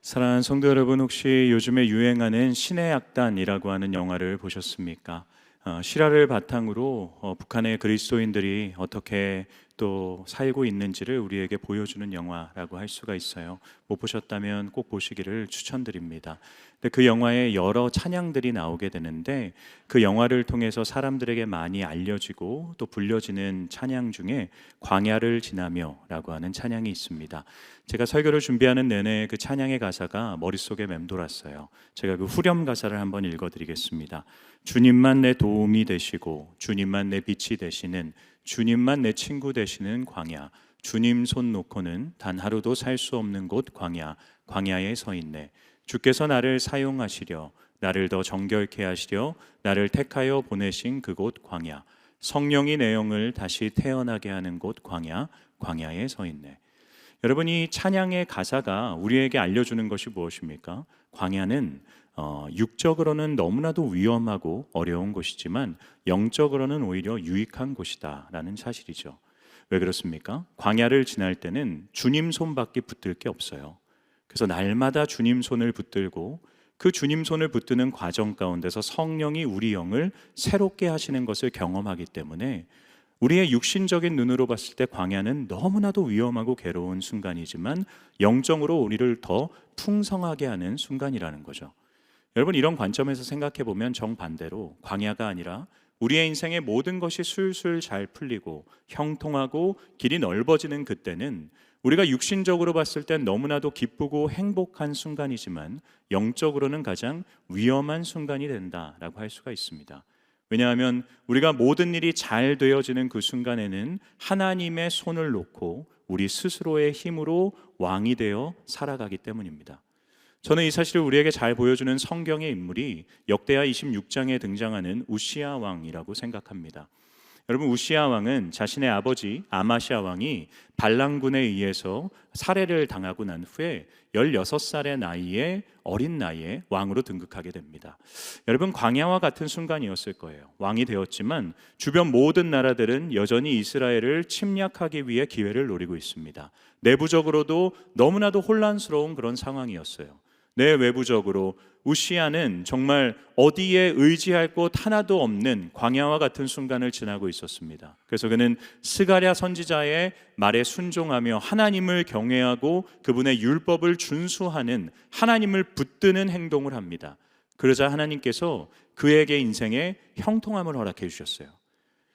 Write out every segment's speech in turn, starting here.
사랑하는 성도 여러분, 혹시 요즘에 유행하는 신의 악단이라고 하는 영화를 보셨습니까? 실화를 바탕으로 북한의 그리스도인들이 어떻게 또 살고 있는지를 우리에게 보여주는 영화라고 할 수가 있어요. 못 보셨다면 꼭 보시기를 추천드립니다. 근데 그 영화에 여러 찬양들이 나오게 되는데, 그 영화를 통해서 사람들에게 많이 알려지고 또 불려지는 찬양 중에 광야를 지나며라고 하는 찬양이 있습니다. 제가 설교를 준비하는 내내 그 찬양의 가사가 머릿속에 맴돌았어요. 제가 그 후렴 가사를 한번 읽어드리겠습니다. 주님만 내 도움이 되시고 주님만 내 빛이 되시는, 주님만 내 친구 되시는 광야, 주님 손 놓고는 단 하루도 살 수 없는 곳 광야, 광야에 서 있네. 주께서 나를 사용하시려, 나를 더 정결케 하시려 나를 택하여 보내신 그곳 광야, 성령이 내 영을 다시 태어나게 하는 곳 광야, 광야에 서 있네. 여러분, 이 찬양의 가사가 우리에게 알려주는 것이 무엇입니까? 광야는 육적으로는 너무나도 위험하고 어려운 곳이지만 영적으로는 오히려 유익한 곳이다라는 사실이죠. 왜 그렇습니까? 광야를 지날 때는 주님 손밖에 붙들 게 없어요. 그래서 날마다 주님 손을 붙들고 그 주님 손을 붙드는 과정 가운데서 성령이 우리 영을 새롭게 하시는 것을 경험하기 때문에 우리의 육신적인 눈으로 봤을 때 광야는 너무나도 위험하고 괴로운 순간이지만 영적으로 우리를 더 풍성하게 하는 순간이라는 거죠. 여러분, 이런 관점에서 생각해 보면 정반대로 광야가 아니라 우리의 인생의 모든 것이 술술 잘 풀리고 형통하고 길이 넓어지는 그때는 우리가 육신적으로 봤을 땐 너무나도 기쁘고 행복한 순간이지만 영적으로는 가장 위험한 순간이 된다라고 할 수가 있습니다. 왜냐하면 우리가 모든 일이 잘 되어지는 그 순간에는 하나님의 손을 놓고 우리 스스로의 힘으로 왕이 되어 살아가기 때문입니다. 저는 이 사실을 우리에게 잘 보여주는 성경의 인물이 역대하 26장에 등장하는 우시야 왕이라고 생각합니다. 여러분, 우시야 왕은 자신의 아버지 아마시아 왕이 발랑군에 의해서 살해를 당하고 난 후에 16살의 나이에, 어린 나이에 왕으로 등극하게 됩니다. 여러분, 광야와 같은 순간이었을 거예요. 왕이 되었지만 주변 모든 나라들은 여전히 이스라엘을 침략하기 위해 기회를 노리고 있습니다. 내부적으로도 너무나도 혼란스러운 그런 상황이었어요. 외부적으로 우시야는 정말 어디에 의지할 곳 하나도 없는 광야와 같은 순간을 지나고 있었습니다. 그래서 그는 스가랴 선지자의 말에 순종하며 하나님을 경외하고 그분의 율법을 준수하는, 하나님을 붙드는 행동을 합니다. 그러자 하나님께서 그에게 인생에 형통함을 허락해 주셨어요.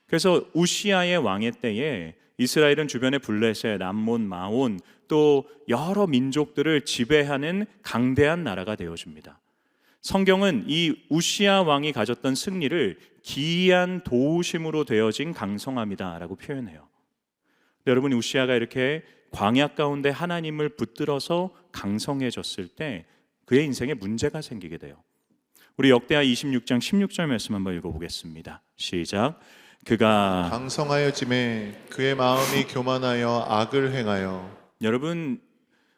그래서 우시야의 왕의 때에 이스라엘은 주변의 블레셋, 암몬, 마온 또 여러 민족들을 지배하는 강대한 나라가 되어집니다. 성경은 이 우시야 왕이 가졌던 승리를 기이한 도우심으로 되어진 강성함이다라고 표현해요. 여러분, 우시야가 이렇게 광야 가운데 하나님을 붙들어서 강성해졌을 때 그의 인생에 문제가 생기게 돼요. 우리 역대하 26장 16절 말씀 한번 읽어보겠습니다. 시작. 그가 강성하여짐에 그의 마음이 교만하여 악을 행하여. 여러분,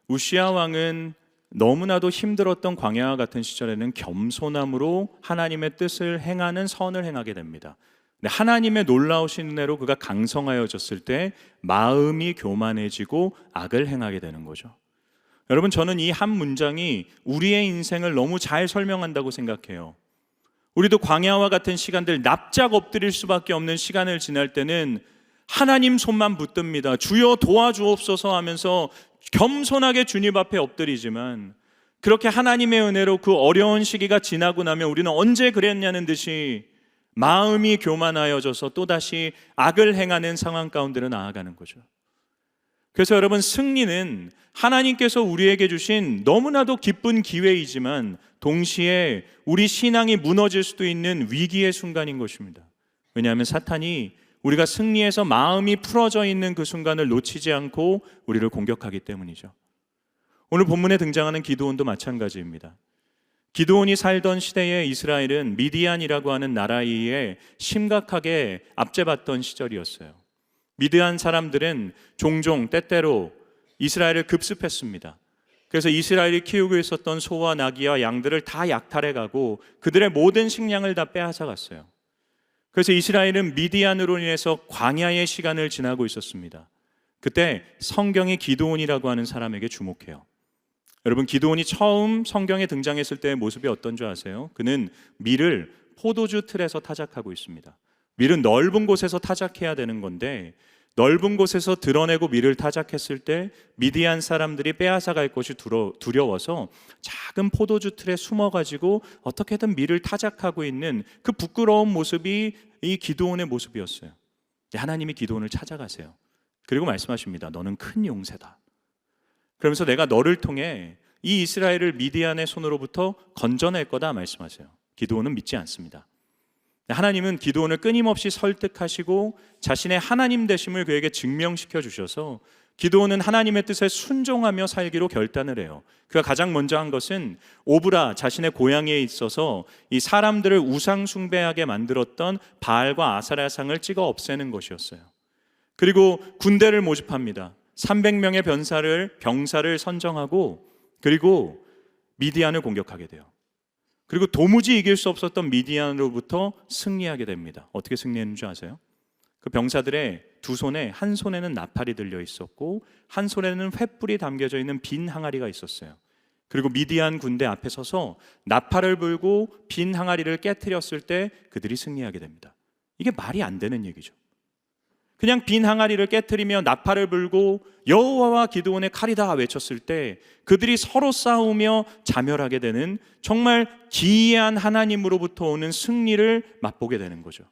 우시야 왕은 너무나도 힘들었던 광야와 같은 시절에는 겸손함으로 하나님의 뜻을 행하는 선을 행하게 됩니다. 근데 하나님의 놀라우신 은혜로 그가 강성하여졌을 때 마음이 교만해지고 악을 행하게 되는 거죠. 여러분, 저는 이 한 문장이 우리의 인생을 너무 잘 설명한다고 생각해요. 우리도 광야와 같은 시간들, 납작 엎드릴 수밖에 없는 시간을 지날 때는 하나님 손만 붙듭니다. 주여 도와주옵소서 하면서 겸손하게 주님 앞에 엎드리지만, 그렇게 하나님의 은혜로 그 어려운 시기가 지나고 나면 우리는 언제 그랬냐는 듯이 마음이 교만하여져서 또다시 악을 행하는 상황 가운데로 나아가는 거죠. 그래서 여러분, 승리는 하나님께서 우리에게 주신 너무나도 기쁜 기회이지만 동시에 우리 신앙이 무너질 수도 있는 위기의 순간인 것입니다. 왜냐하면 사탄이 우리가 승리해서 마음이 풀어져 있는 그 순간을 놓치지 않고 우리를 공격하기 때문이죠. 오늘 본문에 등장하는 기드온도 마찬가지입니다. 기드온이 살던 시대에 이스라엘은 미디안이라고 하는 나라에 심각하게 압제받던 시절이었어요. 미드안 사람들은 종종 때때로 이스라엘을 급습했습니다. 그래서 이스라엘이 키우고 있었던 소와 나귀와 양들을 다 약탈해가고 그들의 모든 식량을 다 빼앗아갔어요. 그래서 이스라엘은 미디안으로 인해서 광야의 시간을 지나고 있었습니다. 그때 성경이 기드온이라고 하는 사람에게 주목해요. 여러분, 기드온이 처음 성경에 등장했을 때의 모습이 어떤 줄 아세요? 그는 밀을 포도주 틀에서 타작하고 있습니다. 밀은 넓은 곳에서 타작해야 되는 건데 넓은 곳에서 드러내고 밀을 타작했을 때 미디안 사람들이 빼앗아갈 것이 두려워서 작은 포도주 틀에 숨어가지고 어떻게든 밀을 타작하고 있는 그 부끄러운 모습이 이 기드온의 모습이었어요. 하나님이 기드온을 찾아가세요. 그리고 말씀하십니다. 너는 큰 용세다. 그러면서 내가 너를 통해 이 이스라엘을 미디안의 손으로부터 건져낼 거다 말씀하세요. 기드온은 믿지 않습니다. 하나님은 기드온을 끊임없이 설득하시고 자신의 하나님 되심을 그에게 증명시켜 주셔서 기드온은 하나님의 뜻에 순종하며 살기로 결단을 해요. 그가 가장 먼저 한 것은 오브라, 자신의 고향에 있어서 이 사람들을 우상 숭배하게 만들었던 바알과 아사랴 상을 찍어 없애는 것이었어요. 그리고 군대를 모집합니다. 300명의 병사를 선정하고 그리고 미디안을 공격하게 돼요. 그리고 도무지 이길 수 없었던 미디안으로부터 승리하게 됩니다. 어떻게 승리했는 줄 아세요? 그 병사들의 두 손에, 한 손에는 나팔이 들려 있었고 한 손에는 횃불이 담겨져 있는 빈 항아리가 있었어요. 그리고 미디안 군대 앞에 서서 나팔을 불고 빈 항아리를 깨트렸을 때 그들이 승리하게 됩니다. 이게 말이 안 되는 얘기죠. 그냥 빈 항아리를 깨트리며 나팔을 불고 여호와와 기드온의 칼이다 외쳤을 때 그들이 서로 싸우며 자멸하게 되는 정말 기이한 하나님으로부터 오는 승리를 맛보게 되는 거죠.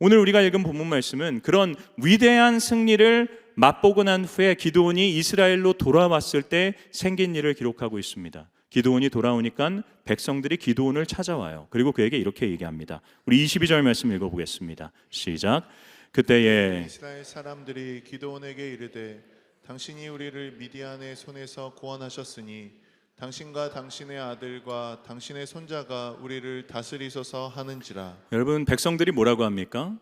오늘 우리가 읽은 본문 말씀은 그런 위대한 승리를 맛보고 난 후에 기드온이 이스라엘로 돌아왔을 때 생긴 일을 기록하고 있습니다. 기드온이 돌아오니까 백성들이 기드온을 찾아와요. 그리고 그에게 이렇게 얘기합니다. 우리 22절 말씀 읽어보겠습니다. 시작. 그때에 이스라엘 사람들이 기드온에게 이르되 당신이 우리를 미디안의 손에서 구원하셨으니 당신과 당신의 아들과 당신의 손자가 우리를 다스리소서 하는지라. 여러분, 백성들이 뭐라고 합니까?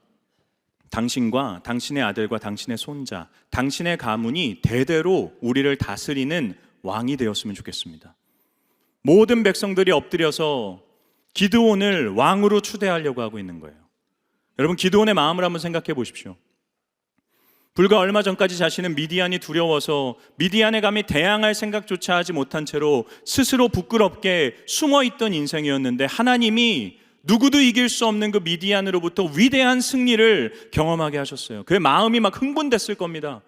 당신과 당신의 아들과 당신의 손자, 당신의 가문이 대대로 우리를 다스리는 왕이 되었으면 좋겠습니다. 모든 백성들이 엎드려서 기드온을 왕으로 추대하려고 하고 있는 거예요. 여러분, 기드온의 마음을 한번 생각해 보십시오. 불과 얼마 전까지 자신은 미디안이 두려워서 미디안에 감히 대항할 생각조차 하지 못한 채로 스스로 부끄럽게 숨어있던 인생이었는데 하나님이 누구도 이길 수 없는 그 미디안으로부터 위대한 승리를 경험하게 하셨어요. 그의 마음이 막 흥분됐을 겁니다.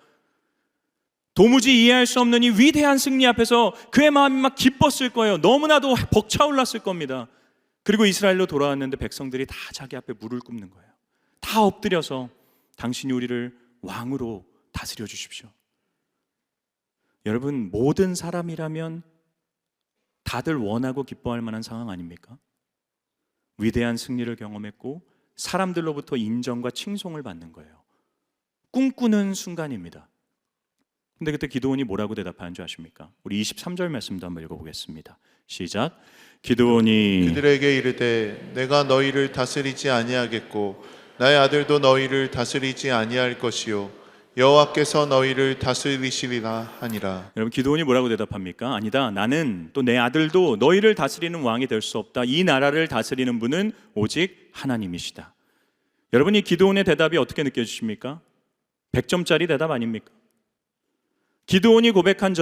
도무지 이해할 수 없는 이 위대한 승리 앞에서 그의 마음이 막 기뻤을 거예요. 너무나도 벅차올랐을 겁니다. 그리고 이스라엘로 돌아왔는데 백성들이 다 자기 앞에 물을 굽는 거예요. 다 엎드려서 당신이 우리를 왕으로 다스려 주십시오. 여러분, 모든 사람이라면 다들 원하고 기뻐할 만한 상황 아닙니까? 위대한 승리를 경험했고 사람들로부터 인정과 칭송을 받는 거예요. 꿈꾸는 순간입니다. 근데 그때 기드온이 뭐라고 대답하는 줄 아십니까? 우리 23절 말씀도 한번 읽어보겠습니다. 시작. 기드온이 그들에게 이르되 내가 너희를 다스리지 아니하겠고 나의 아들도 너희를 다스리지 아니할 것이요 여호와께서 너희를 다스리시리라 하니라. 여러분, 기드온이 뭐라고 대답합니까? 아니다, 나는 또 내 아들도 너희를 다스리는 왕이 될 수 없다. 이 나라를 다스리는 분은 오직 하나님이시다. 여러분, 이 기드온의 대답이 어떻게 느껴지십니까? 100점짜리 대답 아닙니까? 기드온이 고백한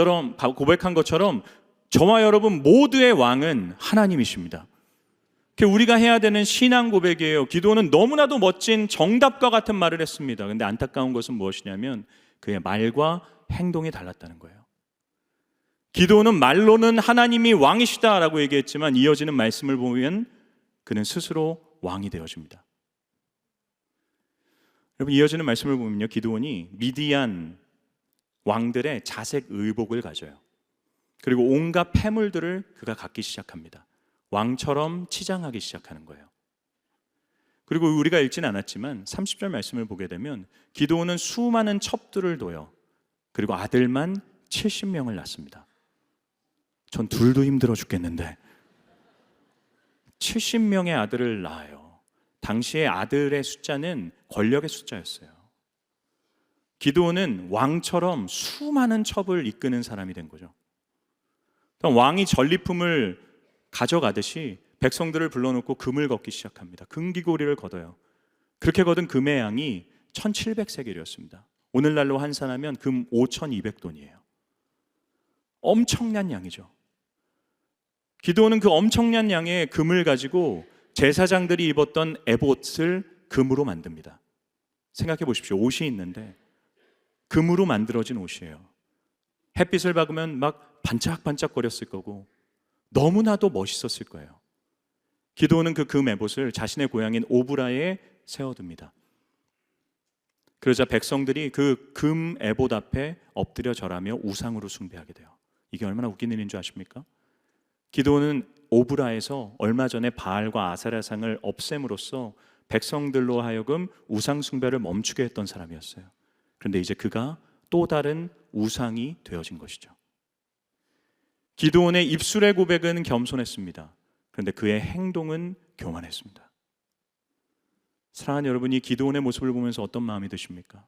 것처럼 저와 여러분 모두의 왕은 하나님이십니다. 그게 우리가 해야 되는 신앙 고백이에요. 기드온은 너무나도 멋진 정답과 같은 말을 했습니다. 그런데 안타까운 것은 무엇이냐면 그의 말과 행동이 달랐다는 거예요. 기드온은 말로는 하나님이 왕이시다라고 얘기했지만 이어지는 말씀을 보면 그는 스스로 왕이 되어집니다. 여러분, 이어지는 말씀을 보면요, 기드온이 미디안 왕들의 자색 의복을 가져요. 그리고 온갖 폐물들을 그가 갖기 시작합니다. 왕처럼 치장하기 시작하는 거예요. 그리고 우리가 읽진 않았지만 30절 말씀을 보게 되면 기드온은 수많은 첩들을 둬요. 그리고 아들만 70명을 낳습니다. 전 둘도 힘들어 죽겠는데 70명의 아들을 낳아요. 당시의 아들의 숫자는 권력의 숫자였어요. 기드온은 왕처럼 수많은 첩을 이끄는 사람이 된 거죠. 왕이 전리품을 가져가듯이 백성들을 불러놓고 금을 걷기 시작합니다. 금기고리를 걷어요. 그렇게 거둔 금의 양이 1700세겔이었습니다. 오늘날로 환산하면 금 5200돈이에요. 엄청난 양이죠. 기드온은 그 엄청난 양의 금을 가지고 제사장들이 입었던 에봇을 금으로 만듭니다. 생각해 보십시오. 옷이 있는데 금으로 만들어진 옷이에요. 햇빛을 박으면 막 반짝반짝거렸을 거고 너무나도 멋있었을 거예요. 기드온은 그 금 에봇을 자신의 고향인 오브라에 세워둡니다. 그러자 백성들이 그 금 에봇 앞에 엎드려 절하며 우상으로 숭배하게 돼요. 이게 얼마나 웃긴 일인 줄 아십니까? 기드온은 오브라에서 얼마 전에 바알과 아세라상을 없앰으로써 백성들로 하여금 우상 숭배를 멈추게 했던 사람이었어요. 그런데 이제 그가 또 다른 우상이 되어진 것이죠. 기드온의 입술의 고백은 겸손했습니다. 그런데 그의 행동은 교만했습니다. 사랑하는 여러분, 이 기드온의 모습을 보면서 어떤 마음이 드십니까?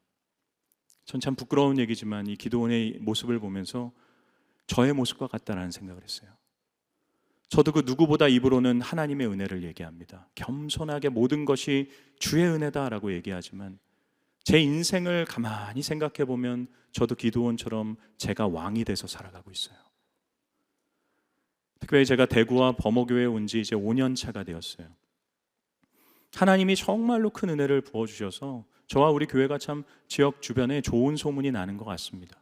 전 참 부끄러운 얘기지만 이 기드온의 모습을 보면서 저의 모습과 같다라는 생각을 했어요. 저도 그 누구보다 입으로는 하나님의 은혜를 얘기합니다. 겸손하게 모든 것이 주의 은혜다라고 얘기하지만 제 인생을 가만히 생각해 보면 저도 기드온처럼 제가 왕이 돼서 살아가고 있어요. 특별히 제가 대구와 범어교회에 온 지 이제 5년 차가 되었어요. 하나님이 정말로 큰 은혜를 부어주셔서 저와 우리 교회가 참 지역 주변에 좋은 소문이 나는 것 같습니다.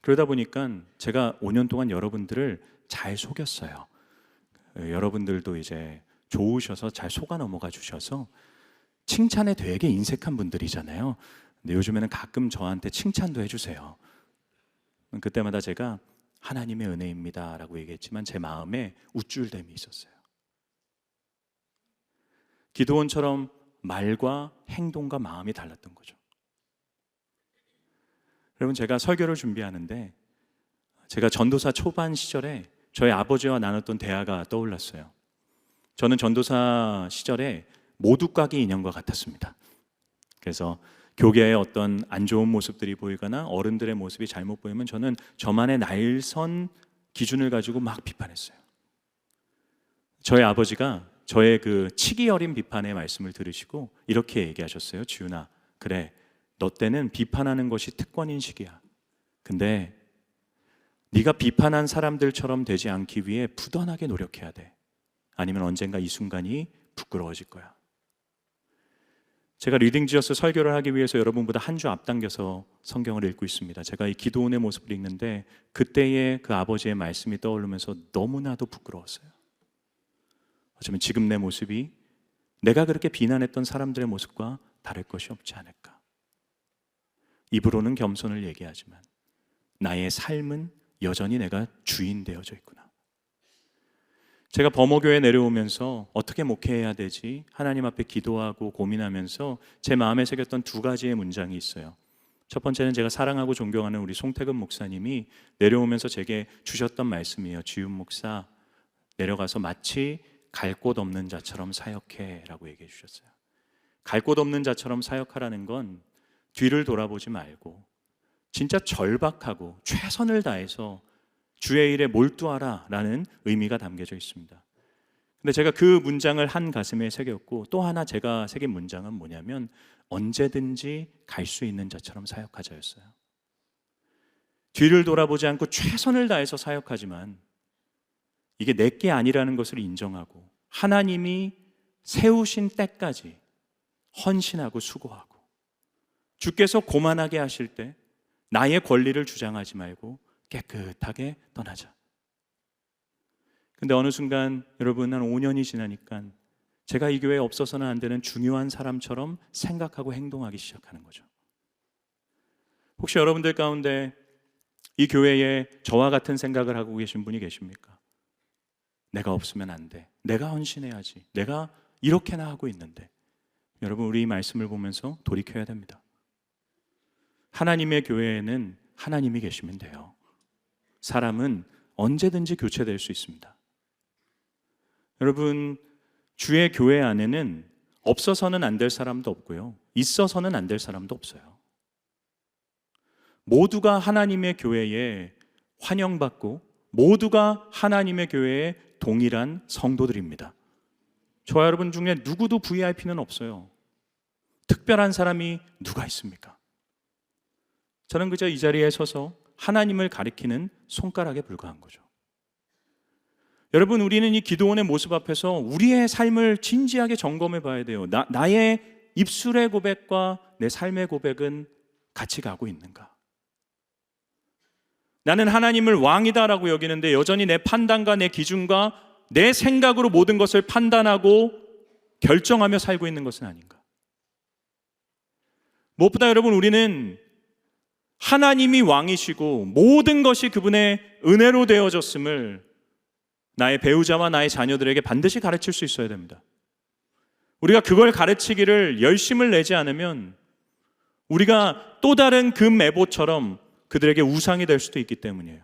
그러다 보니까 제가 5년 동안 여러분들을 잘 속였어요. 여러분들도 이제 좋으셔서 잘 속아 넘어가 주셔서 칭찬에 되게 인색한 분들이잖아요. 근데 요즘에는 가끔 저한테 칭찬도 해주세요. 그때마다 제가 하나님의 은혜입니다 라고 얘기했지만 제 마음에 우쭐댐이 있었어요. 기드온처럼 말과 행동과 마음이 달랐던 거죠. 여러분, 제가 설교를 준비하는데 제가 전도사 초반 시절에 저희 아버지와 나눴던 대화가 떠올랐어요. 저는 전도사 시절에 모두까기 인형과 같았습니다. 그래서 교계의 어떤 안 좋은 모습들이 보이거나 어른들의 모습이 잘못 보이면 저는 저만의 날선 기준을 가지고 막 비판했어요. 저희 아버지가 저의 그 치기 어린 비판의 말씀을 들으시고 이렇게 얘기하셨어요. 지훈아, 그래, 너 때는 비판하는 것이 특권인식이야. 근데 네가 비판한 사람들처럼 되지 않기 위해 부단하게 노력해야 돼. 아니면 언젠가 이 순간이 부끄러워질 거야. 제가 리딩 지어스 설교를 하기 위해서 여러분보다 한 주 앞당겨서 성경을 읽고 있습니다. 제가 이 기드온의 모습을 읽는데 그때의 그 아버지의 말씀이 떠오르면서 너무나도 부끄러웠어요. 어쩌면 지금 내 모습이 내가 그렇게 비난했던 사람들의 모습과 다를 것이 없지 않을까. 입으로는 겸손을 얘기하지만 나의 삶은 여전히 내가 주인 되어져 있구나. 제가 범어교에 내려오면서 어떻게 목회해야 되지? 하나님 앞에 기도하고 고민하면서 제 마음에 새겼던 두 가지의 문장이 있어요. 첫 번째는 제가 사랑하고 존경하는 우리 송태근 목사님이 내려오면서 제게 주셨던 말씀이에요. 지훈 목사, 내려가서 마치 갈 곳 없는 자처럼 사역해 라고 얘기해 주셨어요. 갈 곳 없는 자처럼 사역하라는 건 뒤를 돌아보지 말고 진짜 절박하고 최선을 다해서 주의 일에 몰두하라 라는 의미가 담겨져 있습니다. 근데 제가 그 문장을 한 가슴에 새겼고 또 하나 제가 새긴 문장은 뭐냐면 언제든지 갈 수 있는 자처럼 사역하자였어요. 뒤를 돌아보지 않고 최선을 다해서 사역하지만 이게 내게 아니라는 것을 인정하고 하나님이 세우신 때까지 헌신하고 수고하고 주께서 고만하게 하실 때 나의 권리를 주장하지 말고 깨끗하게 떠나자. 근데 어느 순간 여러분 한 5년이 지나니까 제가 이 교회에 없어서는 안 되는 중요한 사람처럼 생각하고 행동하기 시작하는 거죠. 혹시 여러분들 가운데 이 교회에 저와 같은 생각을 하고 계신 분이 계십니까? 내가 없으면 안 돼. 내가 헌신해야지. 내가 이렇게나 하고 있는데. 여러분, 우리 이 말씀을 보면서 돌이켜야 됩니다. 하나님의 교회에는 하나님이 계시면 돼요. 사람은 언제든지 교체될 수 있습니다. 여러분, 주의 교회 안에는 없어서는 안 될 사람도 없고요. 있어서는 안 될 사람도 없어요. 모두가 하나님의 교회에 환영받고 모두가 하나님의 교회에 동일한 성도들입니다. 저와 여러분 중에 누구도 VIP는 없어요. 특별한 사람이 누가 있습니까? 저는 그저 이 자리에 서서 하나님을 가리키는 손가락에 불과한 거죠. 여러분, 우리는 이 기도원의 모습 앞에서 우리의 삶을 진지하게 점검해 봐야 돼요. 나의 입술의 고백과 내 삶의 고백은 같이 가고 있는가? 나는 하나님을 왕이다라고 여기는데 여전히 내 판단과 내 기준과 내 생각으로 모든 것을 판단하고 결정하며 살고 있는 것은 아닌가? 무엇보다 여러분, 우리는 하나님이 왕이시고 모든 것이 그분의 은혜로 되어졌음을 나의 배우자와 나의 자녀들에게 반드시 가르칠 수 있어야 됩니다. 우리가 그걸 가르치기를 열심을 내지 않으면 우리가 또 다른 금메보처럼 그들에게 우상이 될 수도 있기 때문이에요.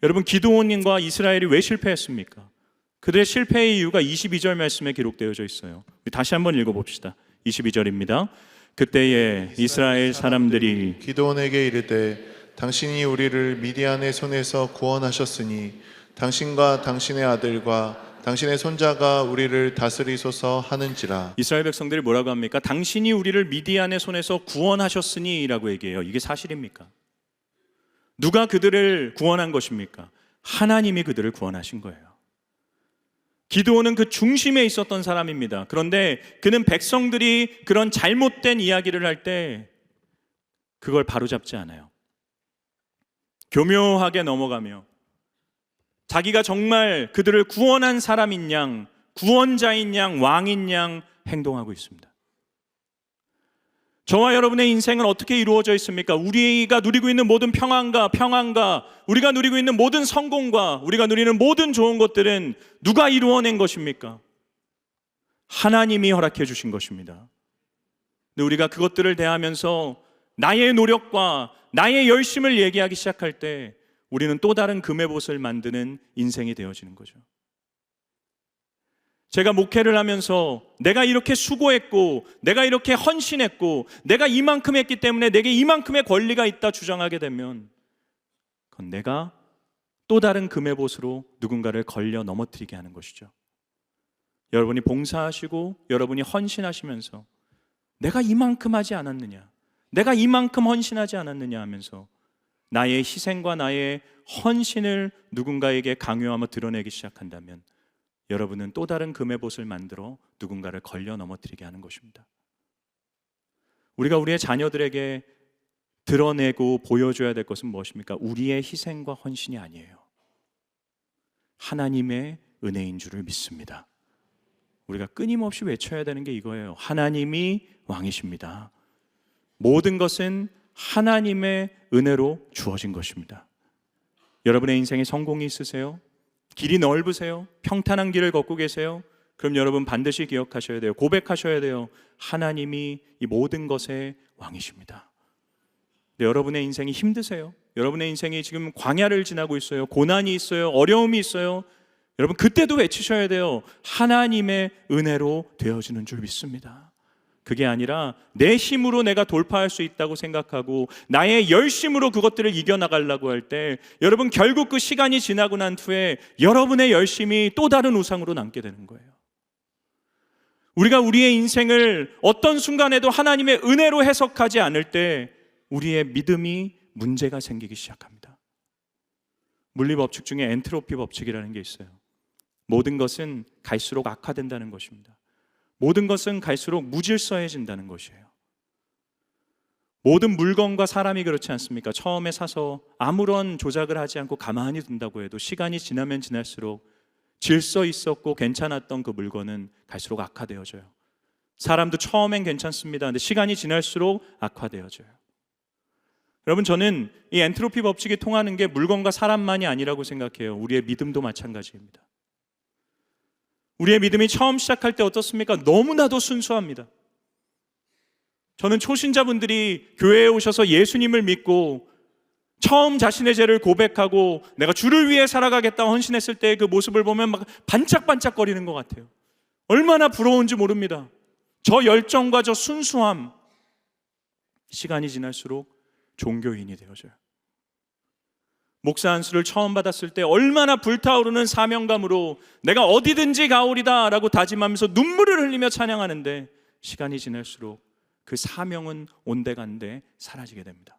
여러분, 기드온과 이스라엘이 왜 실패했습니까? 그들의 실패의 이유가 22절 말씀에 기록되어져 있어요. 다시 한번 읽어봅시다. 22절입니다. 그때에 이스라엘 사람들이 기드온에게 이르되 당신이 우리를 미디안의 손에서 구원하셨으니 당신과 당신의 아들과 당신의 손자가 우리를 다스리소서 하는지라. 이스라엘 백성들이 뭐라고 합니까? 당신이 우리를 미디안의 손에서 구원하셨으니 라고 얘기해요. 이게 사실입니까? 누가 그들을 구원한 것입니까? 하나님이 그들을 구원하신 거예요. 기드온은 그 중심에 있었던 사람입니다. 그런데 그는 백성들이 그런 잘못된 이야기를 할 때 그걸 바로잡지 않아요. 교묘하게 넘어가며 자기가 정말 그들을 구원한 사람인 양, 구원자인 양, 왕인 양 행동하고 있습니다. 저와 여러분의 인생은 어떻게 이루어져 있습니까? 우리가 누리고 있는 모든 평안과 우리가 누리고 있는 모든 성공과 우리가 누리는 모든 좋은 것들은 누가 이루어낸 것입니까? 하나님이 허락해 주신 것입니다. 근데 우리가 그것들을 대하면서 나의 노력과 나의 열심을 얘기하기 시작할 때 우리는 또 다른 금의 못을 만드는 인생이 되어지는 거죠. 제가 목회를 하면서 내가 이렇게 수고했고 내가 이렇게 헌신했고 내가 이만큼 했기 때문에 내게 이만큼의 권리가 있다 주장하게 되면 그건 내가 또 다른 금의 못으로 누군가를 걸려 넘어뜨리게 하는 것이죠. 여러분이 봉사하시고 여러분이 헌신하시면서 내가 이만큼 하지 않았느냐, 내가 이만큼 헌신하지 않았느냐 하면서 나의 희생과 나의 헌신을 누군가에게 강요하며 드러내기 시작한다면 여러분은 또 다른 금의 못을 만들어 누군가를 걸려 넘어뜨리게 하는 것입니다. 우리가 우리의 자녀들에게 드러내고 보여줘야 될 것은 무엇입니까? 우리의 희생과 헌신이 아니에요. 하나님의 은혜인 줄을 믿습니다. 우리가 끊임없이 외쳐야 되는 게 이거예요. 하나님이 왕이십니다. 모든 것은 하나님의 은혜로 주어진 것입니다. 여러분의 인생에 성공이 있으세요? 길이 넓으세요? 평탄한 길을 걷고 계세요? 그럼 여러분 반드시 기억하셔야 돼요. 고백하셔야 돼요. 하나님이 이 모든 것의 왕이십니다. 근데 여러분의 인생이 힘드세요? 여러분의 인생이 지금 광야를 지나고 있어요. 고난이 있어요. 어려움이 있어요. 여러분 그때도 외치셔야 돼요. 하나님의 은혜로 되어지는 줄 믿습니다. 그게 아니라 내 힘으로 내가 돌파할 수 있다고 생각하고 나의 열심으로 그것들을 이겨나가려고 할 때 여러분 결국 그 시간이 지나고 난 후에 여러분의 열심이 또 다른 우상으로 남게 되는 거예요. 우리가 우리의 인생을 어떤 순간에도 하나님의 은혜로 해석하지 않을 때 우리의 믿음이 문제가 생기기 시작합니다. 물리법칙 중에 엔트로피 법칙이라는 게 있어요. 모든 것은 갈수록 악화된다는 것입니다. 모든 것은 갈수록 무질서해진다는 것이에요. 모든 물건과 사람이 그렇지 않습니까? 처음에 사서 아무런 조작을 하지 않고 가만히 둔다고 해도 시간이 지나면 지날수록 질서 있었고 괜찮았던 그 물건은 갈수록 악화되어져요. 사람도 처음엔 괜찮습니다. 근데 시간이 지날수록 악화되어져요. 여러분 저는 이 엔트로피 법칙이 통하는 게 물건과 사람만이 아니라고 생각해요. 우리의 믿음도 마찬가지입니다. 우리의 믿음이 처음 시작할 때 어떻습니까? 너무나도 순수합니다. 저는 초신자분들이 교회에 오셔서 예수님을 믿고 처음 자신의 죄를 고백하고 내가 주를 위해 살아가겠다 헌신했을 때 그 모습을 보면 막 반짝반짝거리는 것 같아요. 얼마나 부러운지 모릅니다. 저 열정과 저 순수함, 시간이 지날수록 종교인이 되어져요. 목사 안수를 처음 받았을 때 얼마나 불타오르는 사명감으로 내가 어디든지 가오리다 라고 다짐하면서 눈물을 흘리며 찬양하는데 시간이 지날수록 그 사명은 온데간데 사라지게 됩니다.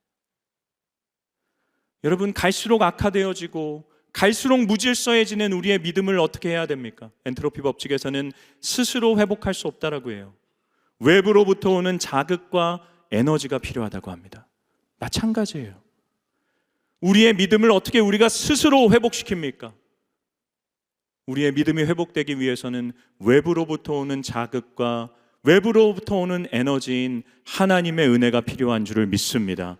여러분, 갈수록 악화되어지고 갈수록 무질서해지는 우리의 믿음을 어떻게 해야 됩니까? 엔트로피 법칙에서는 스스로 회복할 수 없다라고 해요. 외부로부터 오는 자극과 에너지가 필요하다고 합니다. 마찬가지예요. 우리의 믿음을 어떻게 우리가 스스로 회복시킵니까? 우리의 믿음이 회복되기 위해서는 외부로부터 오는 자극과 외부로부터 오는 에너지인 하나님의 은혜가 필요한 줄을 믿습니다.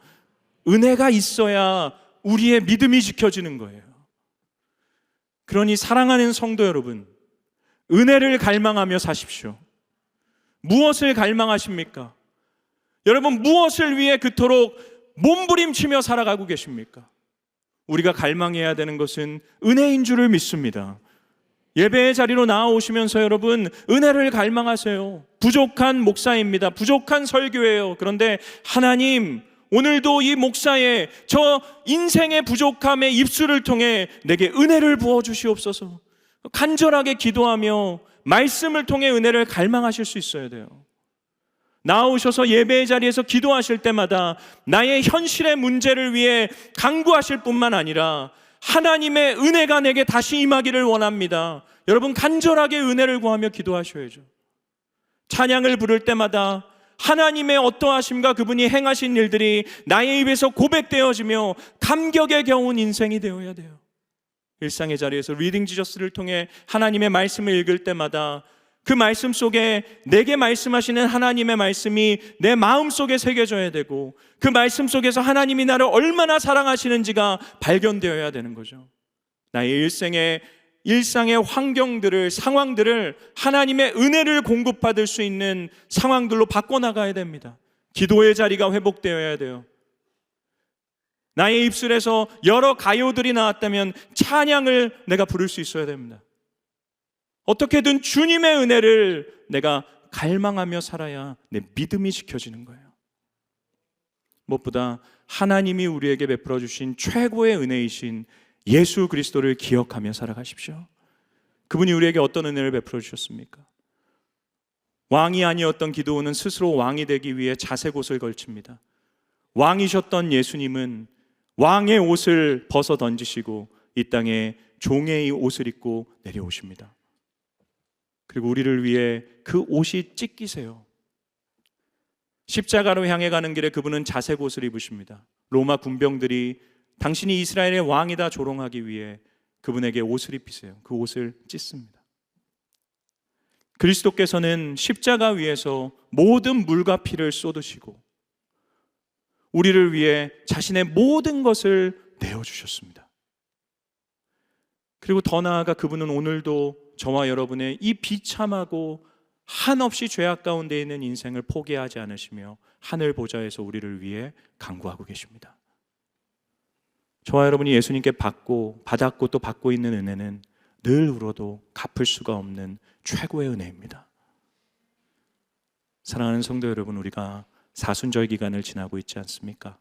은혜가 있어야 우리의 믿음이 지켜지는 거예요. 그러니 사랑하는 성도 여러분, 은혜를 갈망하며 사십시오. 무엇을 갈망하십니까? 여러분, 무엇을 위해 그토록 몸부림치며 살아가고 계십니까? 우리가 갈망해야 되는 것은 은혜인 줄을 믿습니다. 예배의 자리로 나아오시면서 여러분, 은혜를 갈망하세요. 부족한 목사입니다. 부족한 설교예요. 그런데 하나님, 오늘도 이 목사의 저 인생의 부족함의 입술을 통해 내게 은혜를 부어주시옵소서. 간절하게 기도하며 말씀을 통해 은혜를 갈망하실 수 있어야 돼요. 나오셔서 예배의 자리에서 기도하실 때마다 나의 현실의 문제를 위해 간구하실 뿐만 아니라 하나님의 은혜가 내게 다시 임하기를 원합니다. 여러분, 간절하게 은혜를 구하며 기도하셔야죠. 찬양을 부를 때마다 하나님의 어떠하심과 그분이 행하신 일들이 나의 입에서 고백되어지며 감격에 겨운 인생이 되어야 돼요. 일상의 자리에서 리딩 지저스를 통해 하나님의 말씀을 읽을 때마다 그 말씀 속에 내게 말씀하시는 하나님의 말씀이 내 마음속에 새겨져야 되고, 그 말씀 속에서 하나님이 나를 얼마나 사랑하시는지가 발견되어야 되는 거죠. 나의 일상의 환경들을, 상황들을 하나님의 은혜를 공급받을 수 있는 상황들로 바꿔나가야 됩니다. 기도의 자리가 회복되어야 돼요. 나의 입술에서 여러 가요들이 나왔다면 찬양을 내가 부를 수 있어야 됩니다. 어떻게든 주님의 은혜를 내가 갈망하며 살아야 내 믿음이 지켜지는 거예요. 무엇보다 하나님이 우리에게 베풀어 주신 최고의 은혜이신 예수 그리스도를 기억하며 살아가십시오. 그분이 우리에게 어떤 은혜를 베풀어 주셨습니까? 왕이 아니었던 기드온은 스스로 왕이 되기 위해 자색옷을 걸칩니다. 왕이셨던 예수님은 왕의 옷을 벗어 던지시고 이 땅에 종의 옷을 입고 내려오십니다. 그리고 우리를 위해 그 옷이 찢기세요. 십자가로 향해 가는 길에 그분은 자색 옷을 입으십니다. 로마 군병들이 당신이 이스라엘의 왕이다 조롱하기 위해 그분에게 옷을 입히세요. 그 옷을 찢습니다. 그리스도께서는 십자가 위에서 모든 물과 피를 쏟으시고 우리를 위해 자신의 모든 것을 내어주셨습니다. 그리고 더 나아가 그분은 오늘도 저와 여러분의 이 비참하고 한없이 죄악 가운데 있는 인생을 포기하지 않으시며 하늘 보좌에서 우리를 위해 간구하고 계십니다. 저와 여러분이 예수님께 받았고 또 받고 있는 은혜는 늘 울어도 갚을 수가 없는 최고의 은혜입니다. 사랑하는 성도 여러분, 우리가 사순절 기간을 지나고 있지 않습니까?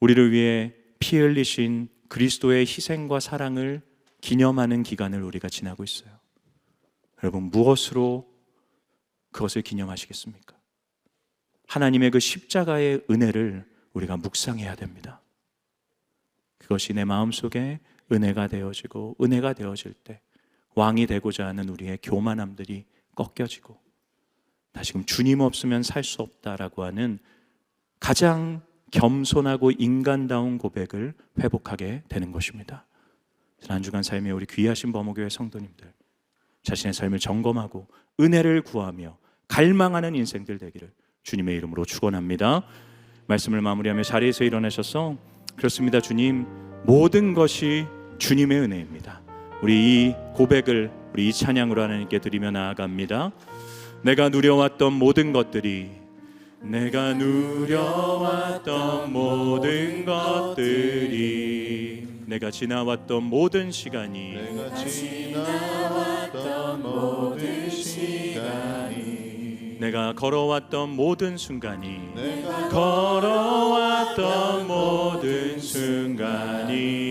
우리를 위해 피 흘리신 그리스도의 희생과 사랑을 기념하는 기간을 우리가 지나고 있어요. 여러분, 무엇으로 그것을 기념하시겠습니까? 하나님의 그 십자가의 은혜를 우리가 묵상해야 됩니다. 그것이 내 마음속에 은혜가 되어지고 은혜가 되어질 때 왕이 되고자 하는 우리의 교만함들이 꺾여지고 다시금 주님 없으면 살 수 없다라고 하는 가장 겸손하고 인간다운 고백을 회복하게 되는 것입니다. 한 주간 삶에 우리 귀하신 범호교회 성도님들, 자신의 삶을 점검하고 은혜를 구하며 갈망하는 인생들 되기를 주님의 이름으로 축원합니다. 말씀을 마무리하며 자리에서 일어나셔서, 그렇습니다 주님, 모든 것이 주님의 은혜입니다. 우리 이 고백을 우리 이 찬양으로 하나님께 드리며 나아갑니다. 내가 누려왔던 모든 것들이, 내가 누려왔던 모든 것들이, 내가 지나왔던 모든 시간이, 내가 지나왔던 모든 시간이, 내가 걸어왔던 모든 순간이, 내가 걸어왔던 모든 순간이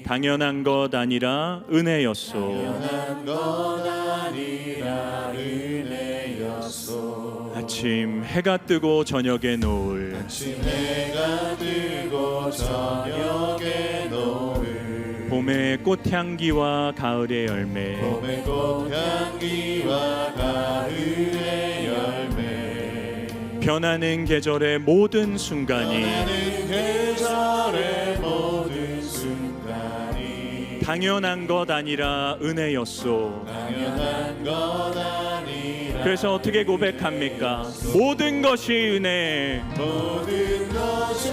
당연한 것 아니라 은혜였소. 당연한 것 아니라 은혜였소. 아침 해가 뜨고 저녁에 노을, 아침 해가 뜨고 저녁에 노을 봄의 꽃향기와 가을의 열매 봄의 꽃향기와 가을의 열매 변하는 계절의 모든 순간이 변하는 계절의 모든 순간이 당연한 것 아니라 은혜였소. 당연한 것 아니라 그래서 어떻게 고백합니까? 모든 것이 은혜. 모든 것이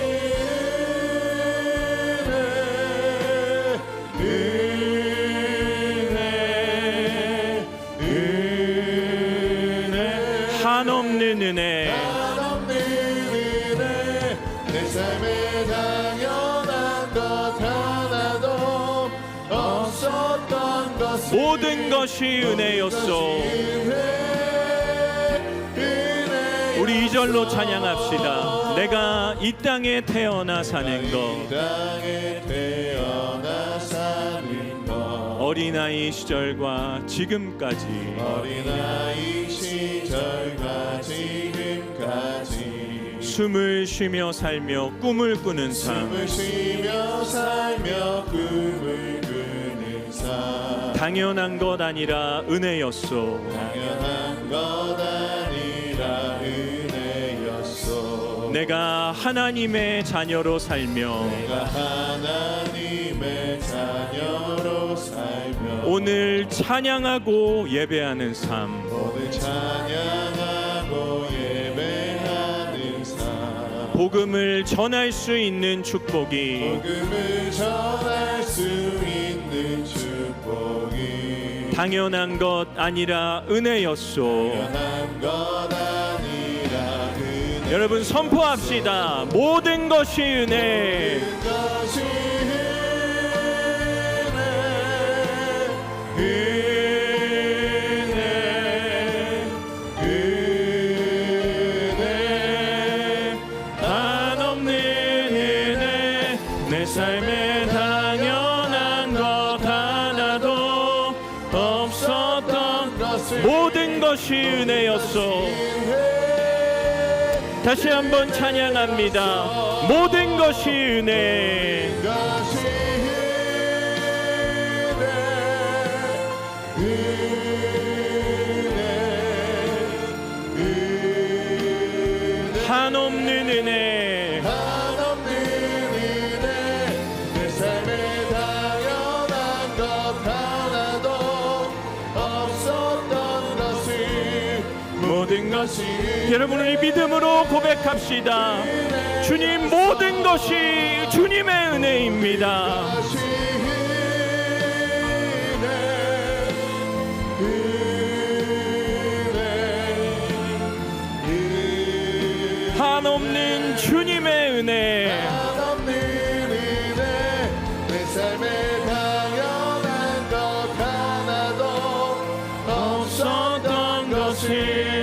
은혜 한없는 은혜. 한없는 은혜 내 삶에 당연한 것 하나도 없었던 것을 모든 것이 은혜였소. 우리 2절로 찬양합시다. 내가 이 땅에 태어나 사는 것, 땅에 태어나 사는 것 어린아이 시절과 지금까지 어린아이 시절과 지금까지 숨을 쉬며 살며 꿈을 꾸는 삶, 숨을 쉬며 살며 꿈을 꾸는 삶 당연한 것 아니라 은혜였소. 당연한 것 아니라 은혜였소 내가 하나님의 자녀로 살며 내가 하나님의 자녀로 살며 오늘 찬양하고 예배하는 삶, 오늘 찬양하고 예배하는 삶 복음을 전할 수 있는 축복이 복음을 전할 수 있는 축복이 당연한 것 아니라 은혜였소. 당연한 것 아니라 은혜 여러분 선포합시다. 모든 것이 은혜. 것이 은혜 한없는 은혜 내 삶에 당연한 것 하나도 없었던 것을 모든 것이 은혜였소. 다시 한번 찬양합니다. 모든 것이 은혜. 것이 한없는 은혜. 한없는 은혜 내 삶에 당연한 것 하나도 없었던 것을 모든 것이 여러분 우리 믿음으로 고백합시다. 주님 모든 것이 주님의 은혜입니다. 것이 한없는 주님의 은혜. 한없는 은혜 내 삶에 당연한 것 하나도 없었던 것을